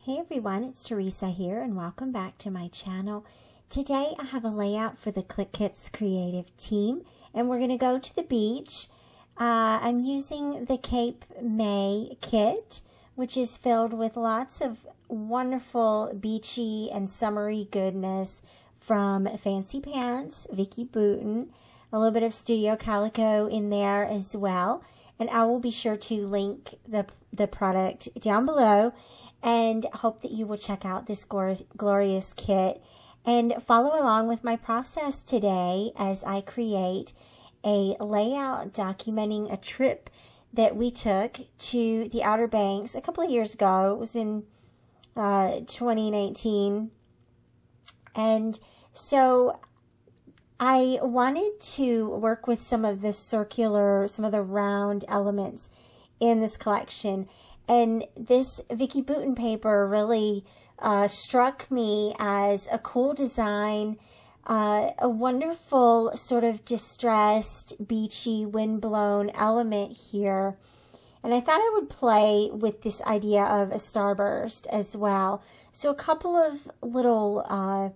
Hey everyone, it's Theresa here and welcome back to my channel. Today I have a layout for the Clique Kits Creative Team and we're going to go to the beach. I'm using the Cape May kit, which is filled with lots of wonderful beachy and summery goodness from Fancy Pants, Vicki Boutin, a little bit of Studio Calico in there as well. And I will be sure to link the product down below. And hope that you will check out this glorious kit and follow along with my process today as I create a layout documenting a trip that we took to the Outer Banks a couple of years ago. It was in 2019. And so I wanted to work with some of the round elements in this collection. And this Vicki Boutin paper really struck me as a cool design, a wonderful sort of distressed, beachy, windblown element here. And I thought I would play with this idea of a starburst as well. So a couple of little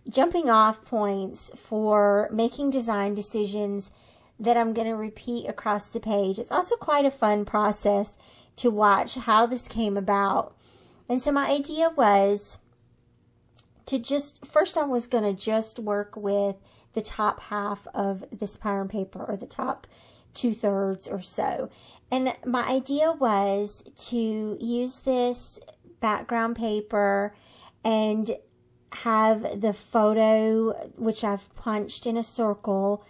jumping off points for making design decisions that I'm going to repeat across the page. It's also quite a fun process to watch how this came about. And so my idea was to first I was going to just work with the top half of this pattern paper, or the top 2/3 or so. And my idea was to use this background paper and have the photo, which I've punched in a circle,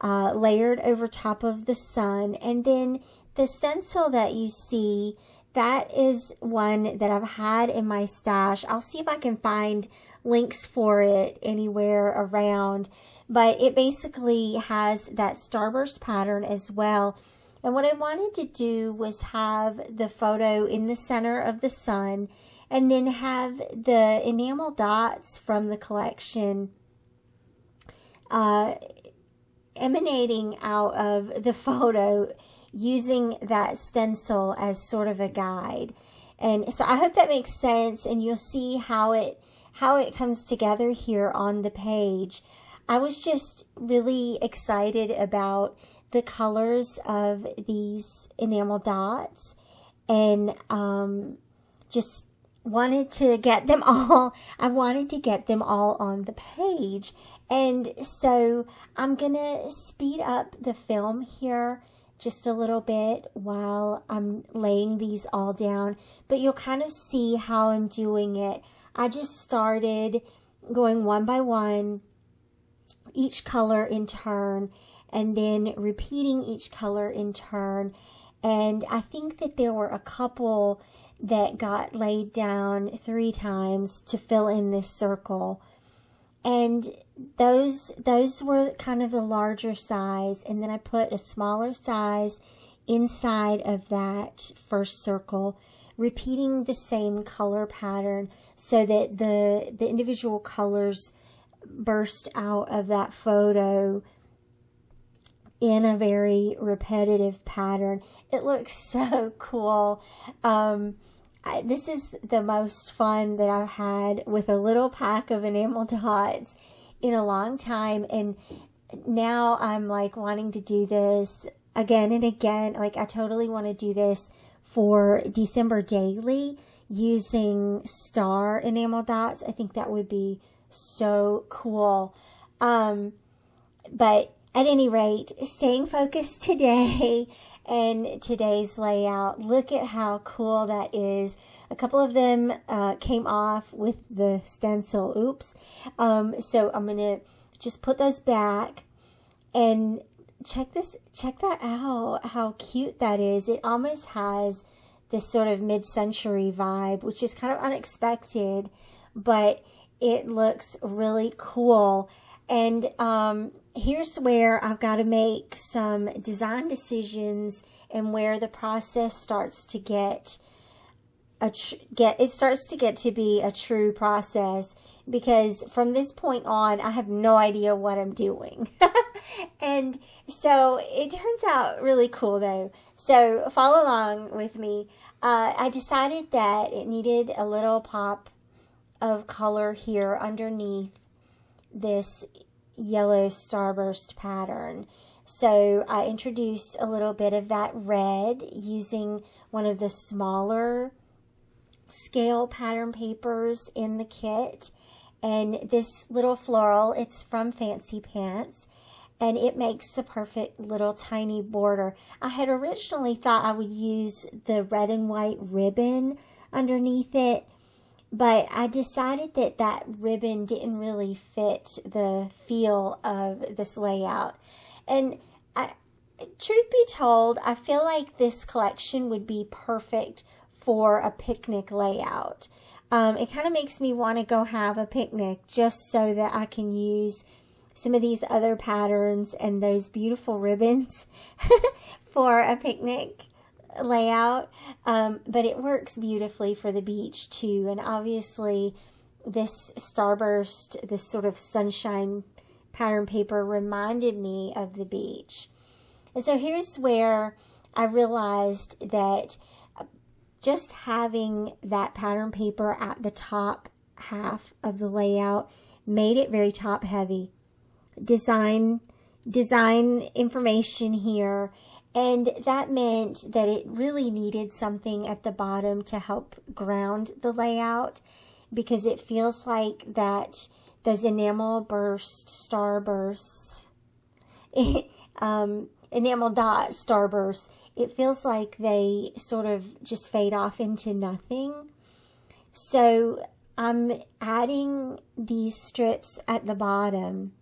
layered over top of the sun, and then the stencil that you see, that is one that I've had in my stash. I'll see if I can find links for it anywhere around, but it basically has that starburst pattern as well. And what I wanted to do was have the photo in the center of the sun and then have the enamel dots from the collection emanating out of the photo, using that stencil as sort of a guide. And so I hope that makes sense, and you'll see how it comes together here on the page. I was just really excited about the colors of these enamel dots, and just wanted to get them all. I wanted to get them all on the page. And so I'm gonna speed up the film here just a little bit while I'm laying these all down, but you'll kind of see how I'm doing it. I just started going one by one, each color in turn, and then repeating each color in turn. And I think that there were a couple that got laid down 3 times to fill in this circle. And those were kind of the larger size, and then I put a smaller size inside of that first circle, repeating the same color pattern so that the individual colors burst out of that photo in a very repetitive pattern. It looks so cool. This is the most fun that I've had with a little pack of enamel dots in a long time, and now I'm like wanting to do this again and again. Like, I totally want to do this for December daily using star enamel dots. I think that would be so cool. But at any rate, staying focused today and today's layout, look at how cool that is. A couple of them came off with the stencil. Oops. So I'm going to just put those back and check that out, how cute that is. It almost has this sort of mid-century vibe, which is kind of unexpected, but it looks really cool. And here's where I've got to make some design decisions, and where the process starts to get to be a true process, because from this point on I have no idea what I'm doing. And so it turns out really cool though. So follow along with me. I decided that it needed a little pop of color here underneath this yellow starburst pattern. So I introduced a little bit of that red using one of the smaller scale pattern papers in the kit. And this little floral, it's from Fancy Pants, and it makes the perfect little tiny border. I had originally thought I would use the red and white ribbon underneath it, but I decided that that ribbon didn't really fit the feel of this layout. And truth be told, I feel like this collection would be perfect for a picnic layout. It kind of makes me want to go have a picnic just so that I can use some of these other patterns and those beautiful ribbons for a picnic layout. But it works beautifully for the beach too. And obviously this starburst, this sort of sunshine pattern paper reminded me of the beach. And so here's where I realized that just having that pattern paper at the top half of the layout made it very top heavy. Design information here, and that meant that it really needed something at the bottom to help ground the layout, because it feels like that those enamel starbursts, enamel dot starbursts, it feels like they sort of just fade off into nothing. So I'm adding these strips at the bottom.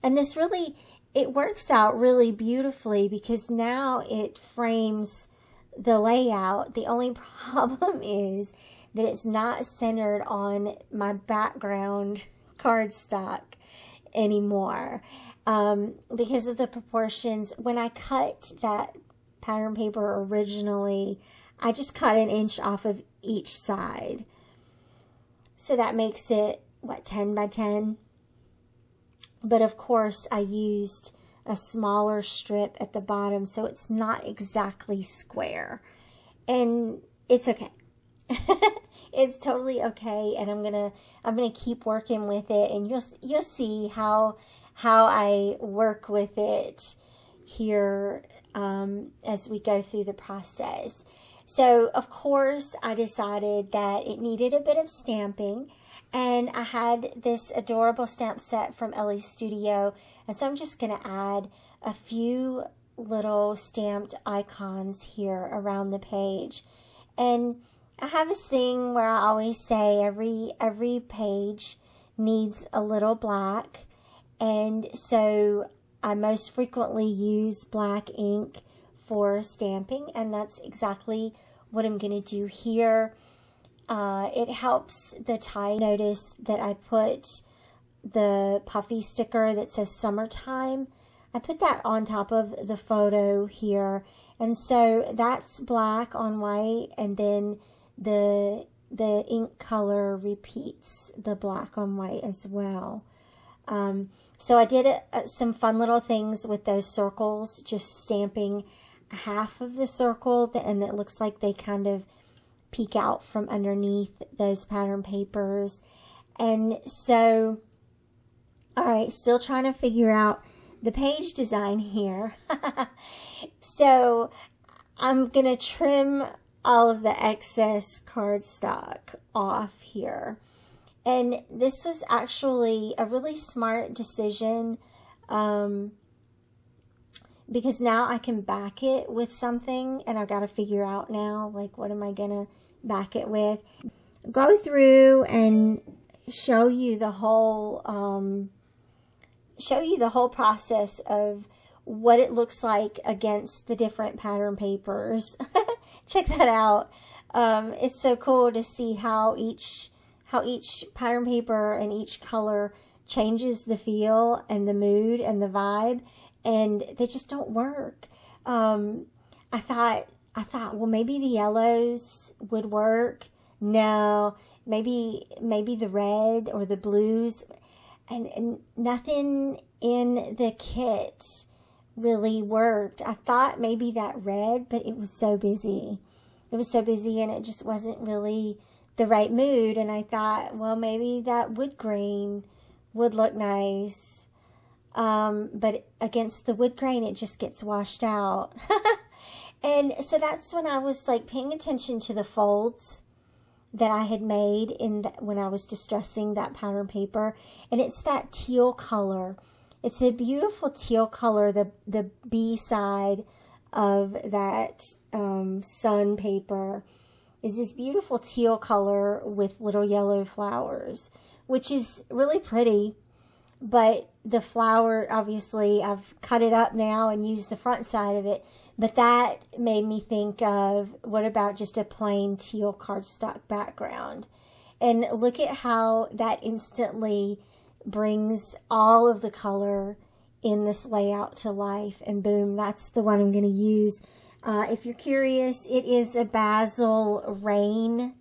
And this really, it works out really beautifully because now it frames the layout. The only problem is that it's not centered on my background cardstock anymore because of the proportions. When I cut that pattern paper originally, I just cut an inch off of each side. So that makes it, what, 10 by 10? But of course I used a smaller strip at the bottom, so it's not exactly square. And it's okay. It's totally okay, and I'm gonna keep working with it, and you'll see how I work with it here as we go through the process. So of course I decided that it needed a bit of stamping, and I had this adorable stamp set from Ellie's Studio, and so I'm just going to add a few little stamped icons here around the page. And I have this thing where I always say every page needs a little black, and so I most frequently use black ink for stamping, and that's exactly what I'm going to do here. It helps the tie. Notice that I put the puffy sticker that says summertime. I put that on top of the photo here, and so that's black on white, and then the ink color repeats the black on white as well. So I did some fun little things with those circles, just stamping half of the circle, and it looks like they kind of peek out from underneath those pattern papers. And so, all right, still trying to figure out the page design here. So I'm gonna trim all of the excess cardstock off here. And this was actually a really smart decision because now I can back it with something, and I've got to figure out now, like, what am I gonna back it with? Go through and show you the whole process of what it looks like against the different pattern papers. Check that out. It's so cool to see how each pattern paper and each color changes the feel and the mood and the vibe, and they just don't work. I thought, well, maybe the yellows would work. No, maybe the red or the blues, and nothing in the kit really worked. I thought maybe that red, but it was so busy. It it was so busy and it just wasn't really the right mood. And I thought, well, maybe that wood grain would look nice. But against the wood grain, it just gets washed out. And so that's when I was like paying attention to the folds that I had made when I was distressing that pattern paper. And it's that teal color. It's a beautiful teal color. The B side of that sun paper is this beautiful teal color with little yellow flowers, which is really pretty. But the flower, obviously, I've cut it up now and used the front side of it. But that made me think of, what about just a plain teal cardstock background? And look at how that instantly brings all of the color in this layout to life. And boom, that's the one I'm going to use. If you're curious, it is a Basil Rain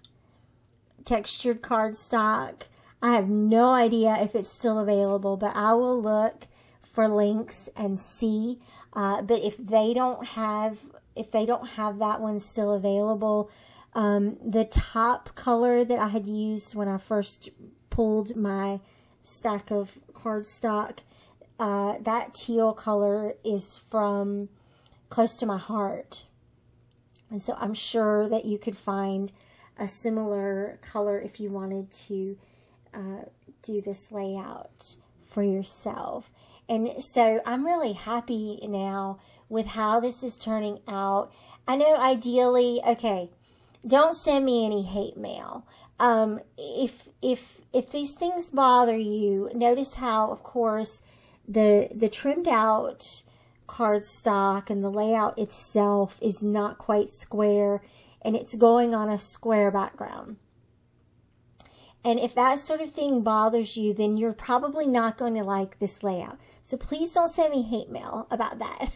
textured cardstock. I have no idea if it's still available, but I will look for links and see. But if they don't have that one still available, the top color that I had used when I first pulled my stack of cardstock, that teal color is from Close to My Heart. And so I'm sure that you could find a similar color if you wanted to do this layout for yourself. And so I'm really happy now with how this is turning out. I know ideally, okay, don't send me any hate mail. If these things bother you, notice how, of course, the trimmed out cardstock and the layout itself is not quite square, and it's going on a square background. And if that sort of thing bothers you, then you're probably not going to like this layout. So please don't send me hate mail about that.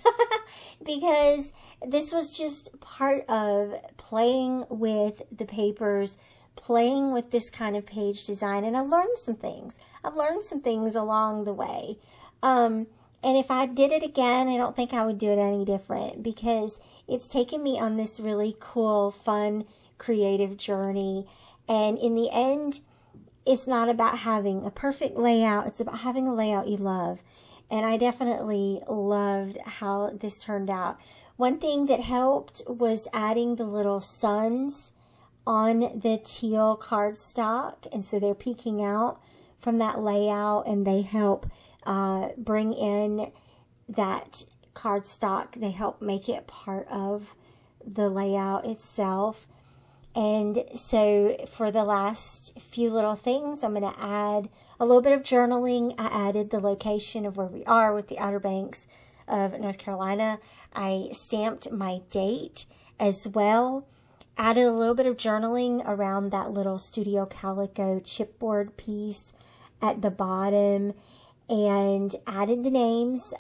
Because this was just part of playing with the papers, playing with this kind of page design. And I learned some things. I've learned some things along the way. And if I did it again, I don't think I would do it any different, because it's taken me on this really cool, fun, creative journey. And in the end, it's not about having a perfect layout. It's about having a layout you love. And I definitely loved how this turned out. One thing that helped was adding the little suns on the teal cardstock. And so they're peeking out from that layout, and they help bring in that cardstock. They help make it part of the layout itself. And so for the last few little things, I'm going to add a little bit of journaling. I added the location of where we are with the Outer Banks of North Carolina. I stamped my date as well. Added a little bit of journaling around that little Studio Calico chipboard piece at the bottom, and added the names.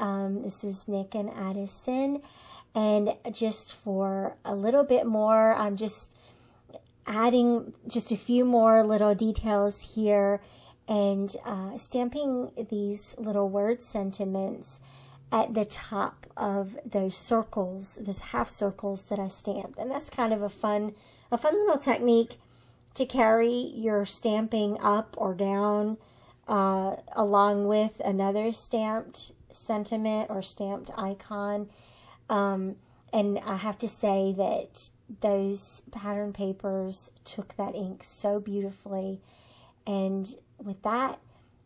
This is Nick and Addison. And just for a little bit more, I'm just adding just a few more little details here, and stamping these little word sentiments at the top of those circles, those half circles that I stamped. And that's kind of a fun little technique to carry your stamping up or down along with another stamped sentiment or stamped icon. And I have to say that those pattern papers took that ink so beautifully. And with that,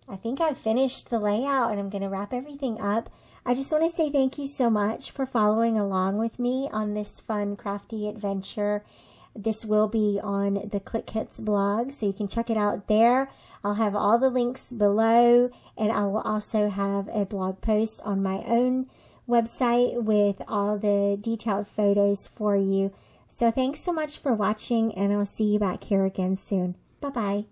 I think I've finished the layout, and I'm going to wrap everything up. I just want to say thank you so much for following along with me on this fun, crafty adventure. This will be on the Clique Kits blog, so you can check it out there. I'll have all the links below, and I will also have a blog post on my own website with all the detailed photos for you. So thanks so much for watching, and I'll see you back here again soon. Bye-bye.